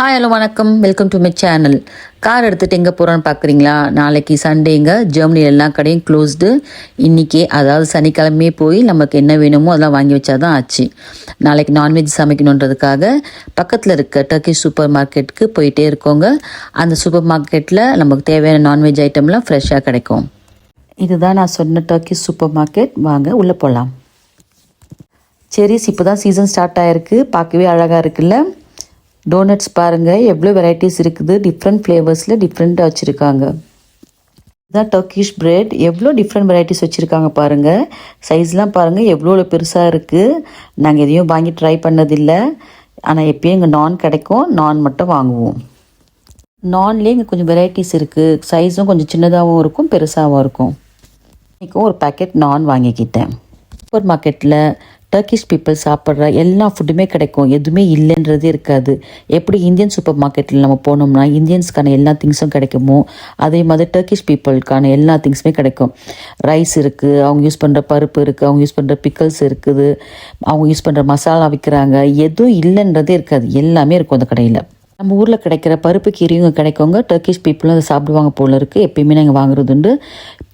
Hi hello வணக்கம், welcome to my channel. Car எடுத்துகிட்டு எங்கே போகிறோன்னு பார்க்குறீங்களா? நாளைக்கு சண்டேங்க, ஜெர்மனி எல்லா கடையும் க்ளோஸ்டு. இன்றைக்கே அதாவது சனிக்கிழமையே போய் நமக்கு என்ன வேணுமோ அதெல்லாம் வாங்கி வச்சா தான் ஆச்சு. நாளைக்கு நான்வெஜ் சமைக்கணுன்றதுக்காக பக்கத்தில் இருக்க டர்க்கிஷ் சூப்பர் மார்க்கெட்டுக்கு போயிட்டே இருக்கோங்க. அந்த சூப்பர் மார்க்கெட்டில் நமக்கு தேவையான நான்வெஜ் ஐட்டம்லாம் ஃப்ரெஷ்ஷாக கிடைக்கும். இதுதான் நான் சொன்ன டர்க்கிஷ் சூப்பர் மார்க்கெட். வாங்க உள்ளே போகலாம். செரிஸ் இப்போ தான் சீசன் ஸ்டார்ட் ஆகிருக்கு, பார்க்கவே அழகாக இருக்குல்ல. டோனட்ஸ் பாருங்கள், எவ்வளோ வெரைட்டிஸ் இருக்குது. டிஃப்ரெண்ட் ஃப்ளேவர்ஸில் டிஃப்ரெண்ட்டாக வச்சுருக்காங்க. இதுதான் டர்க்கிஷ் பிரெட். எவ்வளோ டிஃப்ரெண்ட் வெரைட்டிஸ் வச்சுருக்காங்க பாருங்கள். சைஸ்லாம் பாருங்கள் எவ்வளோ பெருசாக இருக்குது. நாங்கள் எதையும் வாங்கி ட்ரை பண்ணதில்லை, ஆனால் எப்பயும் இங்கே நான் கிடைக்கும். நான் மட்டும் வாங்குவோம். நான்லேயே இங்கே கொஞ்சம் வெரைட்டிஸ் இருக்குது. சைஸும் கொஞ்சம் சின்னதாகவும் இருக்கும், பெருசாகவும் இருக்கும். இன்றைக்கும் ஒரு பேக்கெட் நான் வாங்கிக்கிட்டேன். சூப்பர் மார்க்கெட்டில் டர்க்கிஷ் பீப்புள் சாப்பிட்ற எல்லா ஃபுட்டுமே கிடைக்கும், எதுவுமே இல்லைன்றதே இருக்காது. எப்படி இந்தியன் சூப்பர் மார்க்கெட்டில் நம்ம போனோம்னா இந்தியன்ஸ்க்கான எல்லா திங்ஸும் கிடைக்குமோ, அதே மாதிரி டர்க்கிஷ் பீப்புளுக்கான எல்லா திங்ஸுமே கிடைக்கும். ரைஸ் இருக்குது, அவங்க யூஸ் பண்ணுற பருப்பு இருக்குது, அவங்க யூஸ் பண்ணுற பிக்கல்ஸ் இருக்குது, அவங்க யூஸ் பண்ணுற மசாலா விற்கிறாங்க. எதுவும் இல்லைன்றதே இருக்காது, எல்லாமே இருக்கும் அந்த கடையில். நம்ம ஊரில் கிடைக்கிற பருப்பு கீரையும் கிடைக்குங்க. டர்க்கிஷ் பீப்புளும் அதை சாப்பிடுவாங்க போல இருக்குது. எப்பயுமே நாங்கள் வாங்குறது உண்டு.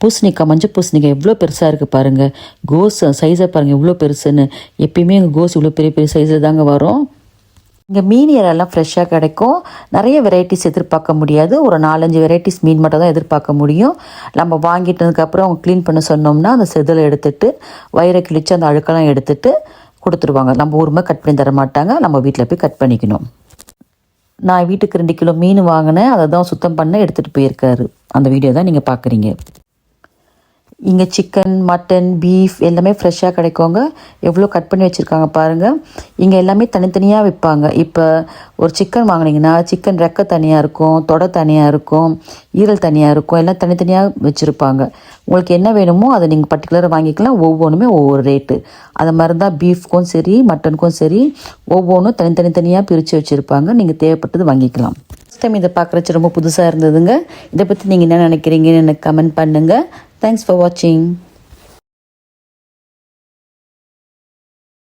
பூசணிக்காய், மஞ்சள் பூசணிக்காய் எவ்வளோ பெருசாக இருக்குது பாருங்கள். கோஸ் சைஸை பாருங்கள் எவ்வளோ பெருசுன்னு. எப்பயுமே எங்கள் கோஸ் இவ்வளோ பெரிய பெரிய சைஸில் தாங்க வரும். இங்கே மீன் இறெல்லாம் ஃப்ரெஷ்ஷாக கிடைக்கும். நிறைய வெரைட்டிஸ் எதிர்பார்க்க முடியாது, ஒரு 4-5 வெரைட்டிஸ் மீன் மட்டும் தான் எதிர்பார்க்க முடியும். நம்ம வாங்கிட்டதுக்கப்புறம் அவங்க க்ளீன் பண்ண சொன்னோம்னா அந்த செதிலை எடுத்துகிட்டு வயிறை கிழித்து அந்த அழுக்கெல்லாம் எடுத்துகிட்டு கொடுத்துருவாங்க. நம்ம ஊருமே கட் பண்ணி தர மாட்டாங்க, நம்ம வீட்டில் போய் கட் பண்ணிக்கணும். நான் வீட்டுக்கு 2 கிலோ மீன் வாங்கினேன், அதை தான் சுத்தம் பண்ண எடுத்துகிட்டு போயிருக்காரு. அந்த வீடியோ தான் நீங்கள் பார்க்குறீங்க. இங்கே சிக்கன், மட்டன், பீஃப் எல்லாமே ஃப்ரெஷ்ஷாக கிடைக்குங்க. எவ்வளோ கட் பண்ணி வச்சுருக்காங்க பாருங்கள். இங்கே எல்லாமே தனித்தனியாக விற்பாங்க. இப்போ ஒரு சிக்கன் வாங்கினீங்கன்னா சிக்கன் ரெக்கை தனியாக இருக்கும், தொடை தனியாக இருக்கும், ஈரல் தனியாக இருக்கும், எல்லாம் தனித்தனியாக வச்சுருப்பாங்க. உங்களுக்கு என்ன வேணுமோ அதை நீங்கள் பர்டிகுலராக வாங்கிக்கலாம். ஒவ்வொன்றுமே ஒவ்வொரு ரேட்டு. அது மாதிரி தான் பீஃப்க்கும் சரி மட்டனுக்கும் சரி ஒவ்வொன்றும் தனித்தனியாக பிரித்து வச்சுருப்பாங்க. நீங்கள் தேவைப்பட்டது வாங்கிக்கலாம். ஃபஸ்ட் டைம் இதை பார்க்குறச்சு ரொம்ப புதுசாக இருந்ததுங்க. இதை பற்றி நீங்கள் என்ன நினைக்கிறீங்கன்னு எனக்கு கமெண்ட் பண்ணுங்கள். Thanks for watching.